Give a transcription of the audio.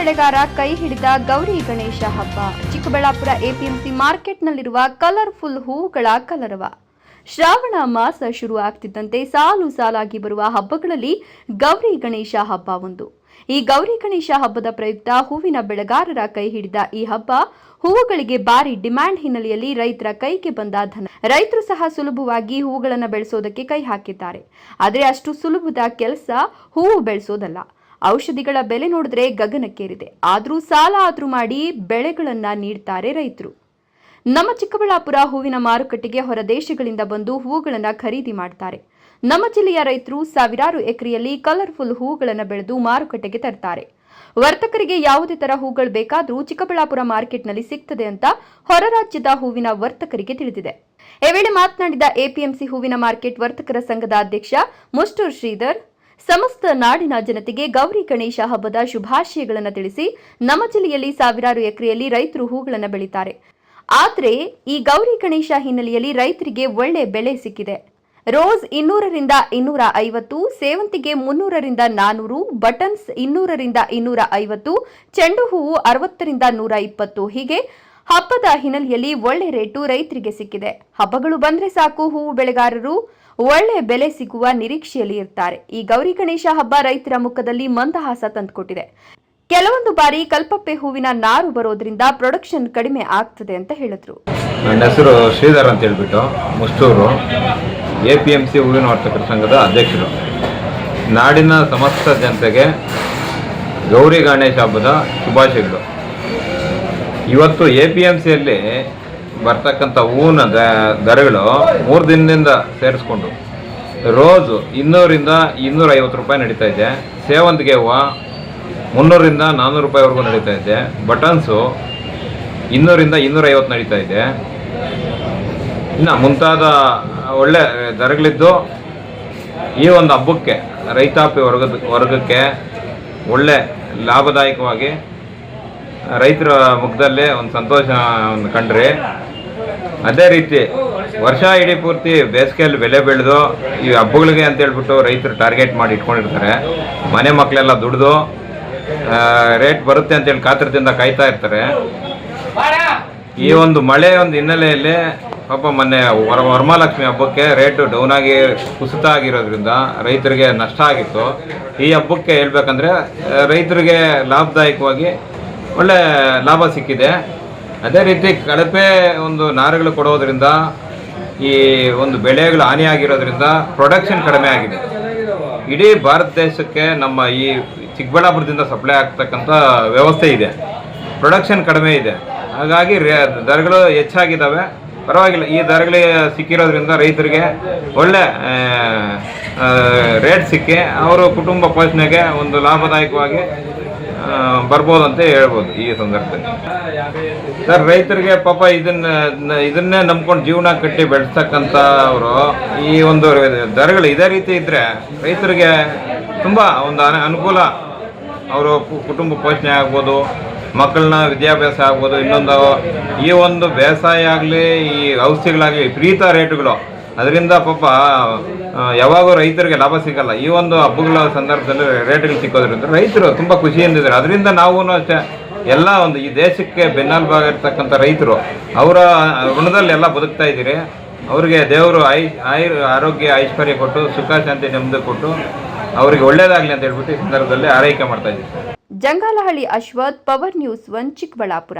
ಬೆಳೆಗಾರ ಕೈ ಹಿಡಿದ ಗೌರಿ ಗಣೇಶ ಹಬ್ಬ. ಚಿಕ್ಕಬಳ್ಳಾಪುರ ಎಪಿಎಂಸಿ ಮಾರ್ಕೆಟ್ನಲ್ಲಿರುವ ಕಲರ್ಫುಲ್ ಹೂವುಗಳ ಕಲರವ. ಶ್ರಾವಣ ಮಾಸ ಶುರು ಆಗ್ತಿದ್ದಂತೆ ಸಾಲು ಸಾಲಾಗಿ ಬರುವ ಹಬ್ಬಗಳಲ್ಲಿ ಗೌರಿ ಗಣೇಶ ಹಬ್ಬ ಒಂದು. ಈ ಗೌರಿ ಗಣೇಶ ಹಬ್ಬದ ಪ್ರಯುಕ್ತ ಹೂವಿನ ಬೆಳೆಗಾರರ ಕೈ ಹಿಡಿದ ಈ ಹಬ್ಬ ಹೂವುಗಳಿಗೆ ಭಾರಿ ಡಿಮ್ಯಾಂಡ್ ಹಿನ್ನೆಲೆಯಲ್ಲಿ ರೈತರ ಕೈಗೆ ಬಂದ ಧನ. ರೈತರು ಸಹ ಸುಲಭವಾಗಿ ಹೂವುಗಳನ್ನು ಬೆಳೆಸೋದಕ್ಕೆ ಕೈ ಹಾಕಿದ್ದಾರೆ. ಆದರೆ ಅಷ್ಟು ಸುಲಭದ ಕೆಲಸ ಹೂವು ಬೆಳೆಸೋದಲ್ಲ. ಔಷಧಿಗಳ ಬೆಲೆ ನೋಡಿದ್ರೆ ಗಗನಕ್ಕೇರಿದೆ. ಆದರೂ ಸಾಲ ಆದ್ರೂ ಮಾಡಿ ಬೆಳೆಗಳನ್ನ ನೀಡ್ತಾರೆ ರೈತರು. ನಮ್ಮ ಚಿಕ್ಕಬಳ್ಳಾಪುರ ಹೂವಿನ ಮಾರುಕಟ್ಟೆಗೆ ಹೊರ ದೇಶಗಳಿಂದ ಬಂದು ಹೂವುಗಳನ್ನು ಖರೀದಿ ಮಾಡ್ತಾರೆ. ನಮ್ಮ ಜಿಲ್ಲೆಯ ರೈತರು ಸಾವಿರಾರು ಎಕರೆಯಲ್ಲಿ ಕಲರ್ಫುಲ್ ಹೂವುಗಳನ್ನು ಬೆಳೆದು ಮಾರುಕಟ್ಟೆಗೆ ತರ್ತಾರೆ. ವರ್ತಕರಿಗೆ ಯಾವುದೇ ತರ ಹೂಗಳು ಬೇಕಾದರೂ ಚಿಕ್ಕಬಳ್ಳಾಪುರ ಮಾರ್ಕೆಟ್ನಲ್ಲಿ ಸಿಗ್ತದೆ ಅಂತ ಹೊರ ರಾಜ್ಯದ ಹೂವಿನ ವರ್ತಕರಿಗೆ ತಿಳಿದಿದೆ. ಈ ವೇಳೆ ಮಾತನಾಡಿದ ಎಪಿಎಂಸಿ ಹೂವಿನ ಮಾರ್ಕೆಟ್ ವರ್ತಕರ ಸಂಘದ ಅಧ್ಯಕ್ಷ ಮುಷ್ಟೂರ್ ಶ್ರೀಧರ್, ಸಮಸ್ತ ನಾಡಿನ ಜನತೆಗೆ ಗೌರಿ ಗಣೇಶ ಹಬ್ಬದ ಶುಭಾಶಯಗಳನ್ನು ತಿಳಿಸಿ, ನಮ್ಮ ಜಿಲ್ಲೆಯಲ್ಲಿ ಸಾವಿರಾರು ಎಕರೆಯಲ್ಲಿ ರೈತರು ಹೂಗಳನ್ನು ಬೆಳೀತಾರೆ. ಆದರೆ ಈ ಗೌರಿ ಗಣೇಶ ಹಿನ್ನೆಲೆಯಲ್ಲಿ ರೈತರಿಗೆ ಒಳ್ಳೆ ಬೆಲೆ ಸಿಕ್ಕಿದೆ. ರೋಸ್ 200ರಿಂದ 250, ಸೇವಂತಿಗೆ 300ರಿಂದ 400, ಬಟನ್ಸ್ 200ರಿಂದ 250, ಚೆಂಡು ಹೂವು 60ರಿಂದ 120. ಹೀಗೆ ಹಬ್ಬದ ಹಿನ್ನೆಲೆಯಲ್ಲಿ ಒಳ್ಳೆ ರೇಟು ರೈತರಿಗೆ ಸಿಕ್ಕಿದೆ. ಹಬ್ಬಗಳು ಬಂದ್ರೆ ಸಾಕು ಹೂವು ಬೆಳೆಗಾರರು ಒಳ್ಳೆ ಬೆಲೆ ಸಿಗುವ ನಿರೀಕ್ಷೆಯಲ್ಲಿ ಇರ್ತಾರೆ. ಈ ಗೌರಿ ಗಣೇಶ ಹಬ್ಬ ರೈತರ ಮುಖದಲ್ಲಿ ಮಂದಹಾಸ ತಂದುಕೊಟ್ಟಿದೆ. ಕೆಲವೊಂದು ಬಾರಿ ಕಲ್ಪಪ್ಪೆ ಹೂವಿನ ನಾರು ಬರೋದ್ರಿಂದ ಪ್ರೊಡಕ್ಷನ್ ಕಡಿಮೆ ಆಗ್ತದೆ ಅಂತ ಹೇಳಿದ್ರು. ನನ್ನ ಹೆಸರು ಶ್ರೀಧರ್ ಅಂತ ಹೇಳ್ಬಿಟ್ಟು, ಮುಷ್ಟೂರು, ಎಪಿಎಂಸಿ ಹೂವಿನ ವರ್ತಕರ ಸಂಘದ ಅಧ್ಯಕ್ಷರು. ನಾಡಿನ ಸಮಸ್ತ ಜನತೆಗೆ ಗೌರಿ ಗಣೇಶ ಹಬ್ಬದ ಶುಭಾಶಯಗಳು. ಇವತ್ತು ಎಪಿಎಂಸಿಯಲ್ಲಿ ಬರ್ತಕ್ಕಂಥ ಹೂವಿನ ದರಗಳು 3 ದಿನದಿಂದ ಸೇರಿಸ್ಕೊಂಡು ರೋಸು 200ರಿಂದ 250 ರೂಪಾಯಿ ನಡೀತಾ ಇದೆ. ಸೇವಂತಿಗೆ ಹೂವು 300ರಿಂದ 400 ರೂಪಾಯಿವರೆಗೂ ನಡೀತಾ ಇದೆ. ಬಟನ್ಸು 200ರಿಂದ 250 ನಡೀತಾ ಇದೆ. ಇನ್ನು ಮುಂತಾದ ಒಳ್ಳೆ ದರಗಳಿದ್ದು ಈ ಒಂದು ಹಬ್ಬಕ್ಕೆ ರೈತಾಪಿ ವರ್ಗಕ್ಕೆ ಒಳ್ಳೆ ಲಾಭದಾಯಕವಾಗಿ ರೈತರ ಮುಖದಲ್ಲೇ ಒಂದು ಸಂತೋಷವನ್ನು ಕಂಡ್ರೆ, ಅದೇ ರೀತಿ ವರ್ಷ ಇಡೀ ಪೂರ್ತಿ ಬೇಸಿಗೆಯಲ್ಲಿ ಬೆಲೆ ಬೆಳೆದು ಈ ಹಬ್ಬಗಳಿಗೆ ಅಂತ ಹೇಳ್ಬಿಟ್ಟು ರೈತರು ಟಾರ್ಗೆಟ್ ಮಾಡಿ ಇಟ್ಕೊಂಡಿರ್ತಾರೆ. ಮನೆ ಮಕ್ಕಳೆಲ್ಲ ದುಡಿದು ರೇಟ್ ಬರುತ್ತೆ ಅಂತೇಳಿ ಕಾತರದಿಂದ ಕಾಯ್ತಾ ಇರ್ತಾರೆ. ಈ ಒಂದು ಮಳೆ ಒಂದು ಹಿನ್ನೆಲೆಯಲ್ಲಿ ಪಾಪ ಮೊನ್ನೆ ವರಮಹಾಲಕ್ಷ್ಮಿ ಹಬ್ಬಕ್ಕೆ ರೇಟು ಡೌನ್ ಆಗಿ ಕುಸಿತ ಆಗಿರೋದ್ರಿಂದ ರೈತರಿಗೆ ನಷ್ಟ ಆಗಿತ್ತು. ಈ ಹಬ್ಬಕ್ಕೆ ಹೇಳ್ಬೇಕಂದ್ರೆ ರೈತರಿಗೆ ಲಾಭದಾಯಕವಾಗಿ ಒಳ್ಳೆ ಲಾಭ ಸಿಕ್ಕಿದೆ. ಅದೇ ರೀತಿ ಕಳಪೆ ಒಂದು ನಾರುಗಳು ಕೊಡೋದ್ರಿಂದ ಈ ಒಂದು ಬೆಳೆಗಳು ಹಾನಿಯಾಗಿರೋದ್ರಿಂದ ಪ್ರೊಡಕ್ಷನ್ ಕಡಿಮೆ ಆಗಿದೆ. ಇಡೀ ಭಾರತ ದೇಶಕ್ಕೆ ನಮ್ಮ ಈ ಚಿಕ್ಕಬಳ್ಳಾಪುರದಿಂದ ಸಪ್ಲೈ ಆಗ್ತಕ್ಕಂಥ ವ್ಯವಸ್ಥೆ ಇದೆ. ಪ್ರೊಡಕ್ಷನ್ ಕಡಿಮೆ ಇದೆ, ಹಾಗಾಗಿ ದರಗಳು ಹೆಚ್ಚಾಗಿದ್ದಾವೆ. ಪರವಾಗಿಲ್ಲ, ಈ ದರಗಳಿಗೆ ಸಿಕ್ಕಿರೋದ್ರಿಂದ ರೈತರಿಗೆ ಒಳ್ಳೆ ರೇಟ್ ಸಿಕ್ಕಿ ಅವರು ಕುಟುಂಬ ಪೋಷಣೆಗೆ ಒಂದು ಲಾಭದಾಯಕವಾಗಿ ಬರ್ಬೋದು ಅಂತ ಹೇಳ್ಬೋದು. ಈ ಸಂದರ್ಭದಲ್ಲಿ ಸರ್, ರೈತರಿಗೆ ಪಾಪ ಇದನ್ನೇ ನಂಬ್ಕೊಂಡು ಜೀವನ ಕಟ್ಟಿ ಬೆಳೆಸ್ತಕ್ಕಂಥ ಅವರು ಈ ಒಂದು ದರಗಳು ಇದೇ ರೀತಿ ಇದ್ದರೆ ರೈತರಿಗೆ ತುಂಬ ಒಂದು ಅನುಕೂಲ. ಅವರು ಕುಟುಂಬ ಪೋಷಣೆ ಆಗ್ಬೋದು, ಮಕ್ಕಳನ್ನ ವಿದ್ಯಾಭ್ಯಾಸ ಆಗ್ಬೋದು. ಇನ್ನೊಂದು ಈ ಒಂದು ಬೇಸಾಯ ಆಗಲಿ, ಈ ಔಷಧಿಗಳಾಗಲಿ ವಿಪರೀತ ರೇಟುಗಳು, ಅದರಿಂದ ಪಾಪ ಯಾವಾಗೂ ರೈತರಿಗೆ ಲಾಭ ಸಿಗಲ್ಲ. ಈ ಒಂದು ಹಬ್ಬಗಳ ಸಂದರ್ಭದಲ್ಲಿ ರೇಟ್ಗಳು ಸಿಕ್ಕೋದ್ರಿಂದ ರೈತರು ತುಂಬ ಖುಷಿಯಿಂದಿದ್ದಾರೆ. ಅದರಿಂದ ನಾವು ಅಷ್ಟೇ ಎಲ್ಲ ಒಂದು ಈ ದೇಶಕ್ಕೆ ಬೆನ್ನೆಲುಬಾಗಿರ್ತಕ್ಕಂಥ ರೈತರು ಅವರ ಋಣದಲ್ಲಿ ಎಲ್ಲ ಬದುಕ್ತಾ ಇದ್ದೀರಿ. ಅವರಿಗೆ ದೇವರು ಆರೋಗ್ಯ ಐಶ್ವರ್ಯ ಕೊಟ್ಟು ಸುಖ ಶಾಂತಿ ನೆಮ್ಮದಿ ಕೊಟ್ಟು ಅವರಿಗೆ ಒಳ್ಳೇದಾಗಲಿ ಅಂತ ಹೇಳ್ಬಿಟ್ಟು ಈ ಸಂದರ್ಭದಲ್ಲಿ ಆರೈಕೆ ಮಾಡ್ತಾ ಇದ್ದೀವಿ. Jangalahalli Ashwath, power news 1, Chikkaballapur.